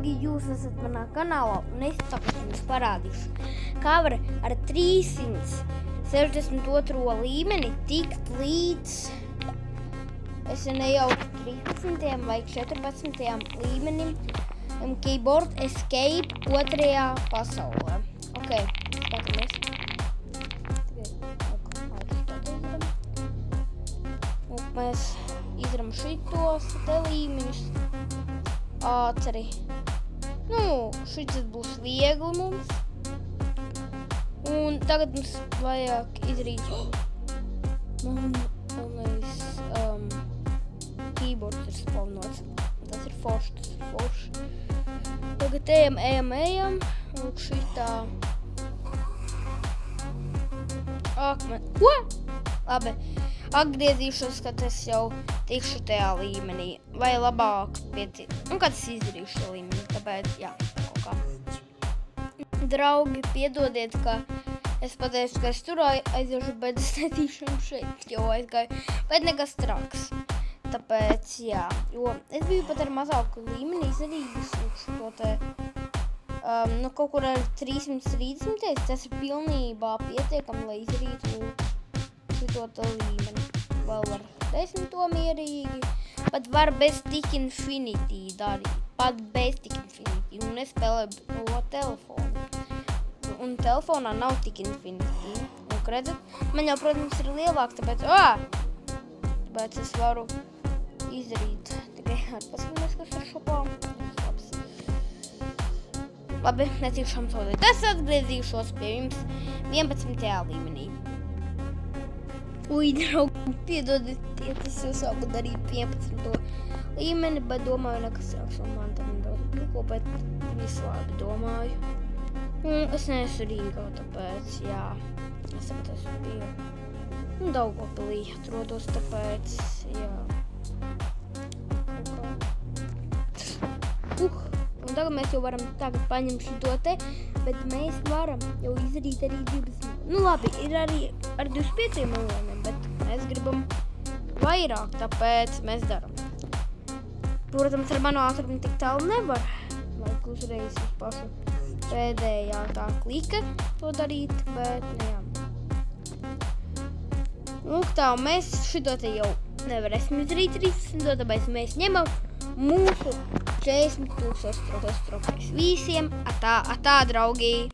draugi, jūs esat manā kanālā un es tagad jums parādīšu, kā var ar 362. līmeni tikt līdz, es nejauku 13. vai 14. līmenim Keyboard Escape 2. pasaulē. Ok, skatāmies. Mēs izdaram šitos te līmeņus ātri. Šis būs viegli mums. Un tagad mums vajag izdarīt keyboards ir spawnots. Tas ir forši. Tagad ejam. Lūk šitā. Ko? Labi. Atgriezīšos, kad es jau tikšu tajā līmenī. Vai labāk kad es izdarīšu šo līmeni. Tāpēc, jā, kaut kā. Draugi, piedodiet, ka es pateicu, ka es tur aiziešu, bet es netīšām šeit jau aizgāju. Bet nekas traks. Tāpēc, jā, jo es biju pat ar mazāku līmeni izdarījis šo te, kaut kur ar 330. Tas ir pilnībā pietiekami, lai izdarītu šo te līmeni. Vēl ar 10. mierīgi. Pat var bez Tik Infinity darīt. Pat bez Tik Infinity. Un es spēlēju no telefonu. Un telefonā nav Tik Infinity. Un, redzat, man jau, protams, ir lielāks, tāpēc es varu izdarīt. Tikai paskatīties, kas ir šopā. Labi, netīšām sodīt. Es atgriezīšos pie jums 11. līmenī. Draugi, piedodiet, es jau sāku darīt 11. līmeni, bet domāju, nekas sāks un man tam daudz bļuko, bet visu labi domāju. Es neesmu Rīgā, tāpēc, jā, es tagad esmu pie Daugavpilī atrodos, tāpēc, jā. Un tagad mēs jau varam paņemt šito te, bet mēs varam jau izdarīt arī 20. Labi, ir arī ar 25 miljoniem, bet mēs gribam vairāk, tāpēc mēs daram. Protams, ar manu ātrumu tik tālu nevar. Vajag uzreiz uz pašu pēdējā tā klika to darīt, bet, jā. Tā, mēs šito te jau nevarēsim izdarīt 30, tāpēc mēs ņemam mūsu 40 000 trofejas. Visiem atā, draugi!